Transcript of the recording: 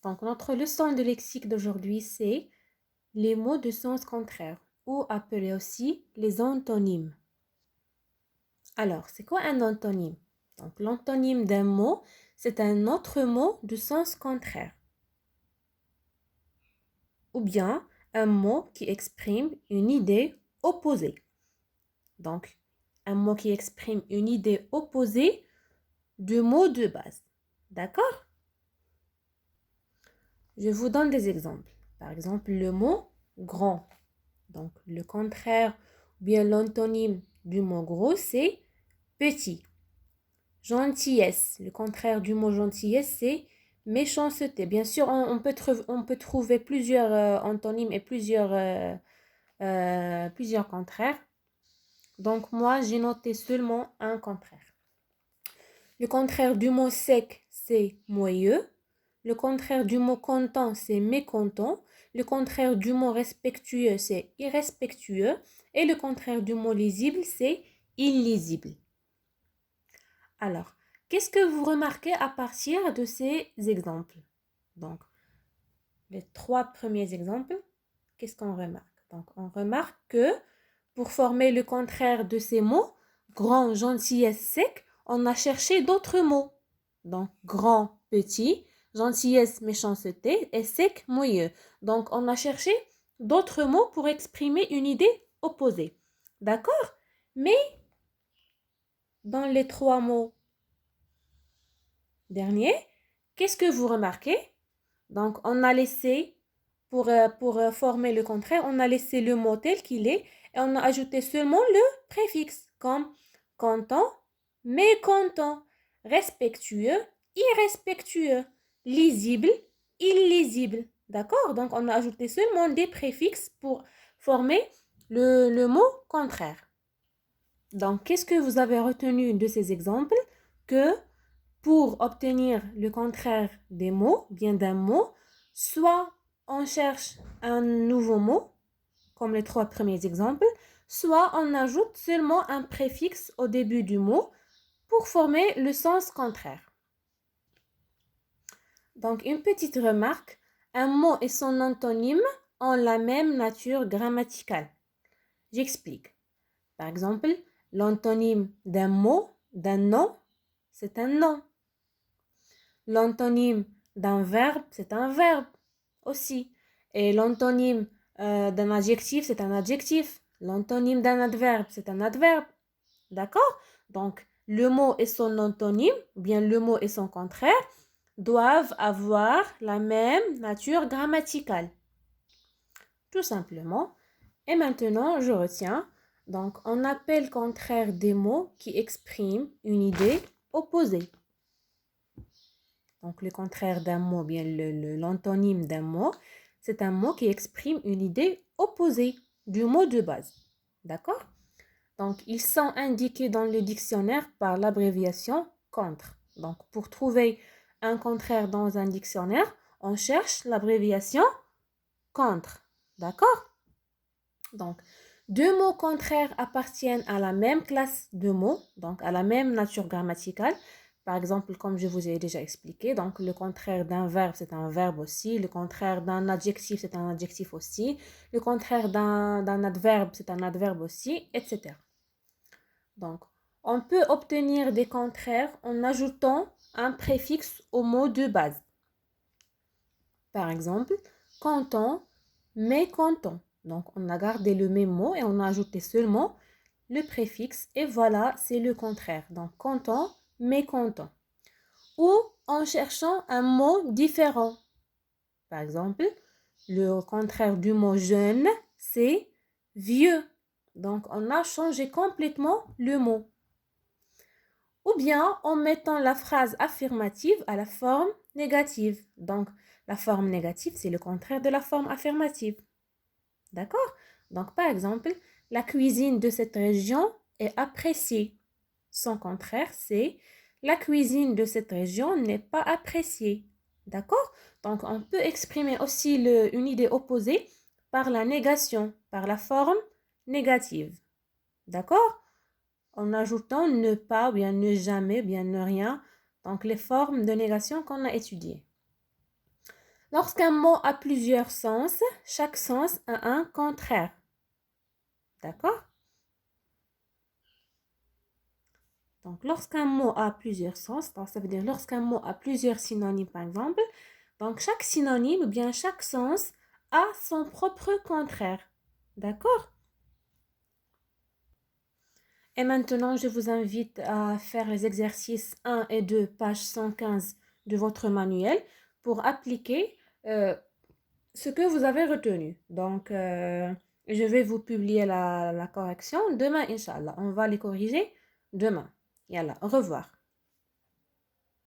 Donc, notre leçon de lexique d'aujourd'hui, c'est les mots de sens contraire, ou appelés aussi les antonymes. Alors, c'est quoi un antonyme? Donc, l'antonyme d'un mot, c'est un autre mot de sens contraire. Ou bien, un mot qui exprime une idée opposée. Donc, un mot qui exprime une idée opposée du mot de base. D'accord? Je vous donne des exemples. Par exemple, le mot grand. Donc, le contraire ou bien l'antonyme du mot gros, c'est petit. Gentillesse. Le contraire du mot gentillesse, c'est méchanceté. Bien sûr, on peut trouver plusieurs antonymes et plusieurs contraires. Donc, moi, j'ai noté seulement un contraire. Le contraire du mot sec, c'est moelleux. Le contraire du mot content, c'est mécontent. Le contraire du mot respectueux, c'est irrespectueux. Et le contraire du mot lisible, c'est illisible. Alors, qu'est-ce que vous remarquez à partir de ces exemples? Donc, les 3 premiers exemples, qu'est-ce qu'on remarque? Donc, on remarque que pour former le contraire de ces mots, grand, gentillesse, sec, on a cherché d'autres mots. Donc, grand, petit, gentillesse, méchanceté et sec, moelleux. Donc, on a cherché d'autres mots pour exprimer une idée opposée. D'accord? Mais, dans les 3 mots derniers, qu'est-ce que vous remarquez? Donc, on a laissé, pour former le contraire, on a laissé le mot tel qu'il est et on a ajouté seulement le préfixe, comme content, mécontent, respectueux, irrespectueux, lisible, illisible. D'accord? Donc, on a ajouté seulement des préfixes pour former le mot contraire. Donc, qu'est-ce que vous avez retenu de ces exemples? Que pour obtenir le contraire des mots, bien d'un mot, soit on cherche un nouveau mot, comme les 3 premiers exemples, soit on ajoute seulement un préfixe au début du mot pour former le sens contraire. Donc, une petite remarque, un mot et son antonyme ont la même nature grammaticale. J'explique. Par exemple, l'antonyme d'un mot, d'un nom, c'est un nom. L'antonyme d'un verbe, c'est un verbe aussi. Et l'antonyme d'un adjectif, c'est un adjectif. L'antonyme d'un adverbe, c'est un adverbe. D'accord? Donc, le mot et son antonyme, ou bien le mot et son contraire, doivent avoir la même nature grammaticale. Tout simplement. Et maintenant, je retiens. Donc, on appelle contraire des mots qui expriment une idée opposée. Donc, le contraire d'un mot, bien l'antonyme d'un mot, c'est un mot qui exprime une idée opposée du mot de base. D'accord? Donc, ils sont indiqués dans le dictionnaire par l'abréviation contre. Donc, pour trouver un contraire dans un dictionnaire, on cherche l'abréviation contre. D'accord? Donc, 2 mots contraires appartiennent à la même classe de mots, donc à la même nature grammaticale. Par exemple, comme je vous ai déjà expliqué, donc le contraire d'un verbe, c'est un verbe aussi. Le contraire d'un adjectif, c'est un adjectif aussi. Le contraire d'un adverbe, c'est un adverbe aussi, etc. Donc, on peut obtenir des contraires en ajoutant un préfixe au mot de base. Par exemple, content, mécontent. Donc, on a gardé le même mot et on a ajouté seulement le préfixe. Et voilà, c'est le contraire. Donc, content, mécontent. Ou en cherchant un mot différent. Par exemple, le contraire du mot jeune, c'est vieux. Donc, on a changé complètement le mot. Ou bien en mettant la phrase affirmative à la forme négative. Donc, la forme négative, c'est le contraire de la forme affirmative. D'accord? Donc, par exemple, la cuisine de cette région est appréciée. Son contraire, c'est la cuisine de cette région n'est pas appréciée. D'accord? Donc, on peut exprimer aussi une idée opposée par la négation, par la forme négative. D'accord? En ajoutant ne pas, bien ne jamais, bien ne rien. Donc, les formes de négation qu'on a étudiées. Lorsqu'un mot a plusieurs sens, chaque sens a un contraire. D'accord? Donc, lorsqu'un mot a plusieurs sens, donc ça veut dire lorsqu'un mot a plusieurs synonymes, par exemple, donc chaque synonyme ou bien chaque sens a son propre contraire. D'accord? Et maintenant, je vous invite à faire les exercices 1 et 2, page 115 de votre manuel pour appliquer ce que vous avez retenu. Donc, je vais vous publier la correction demain, Inch'Allah. On va les corriger demain. Yallah, au revoir.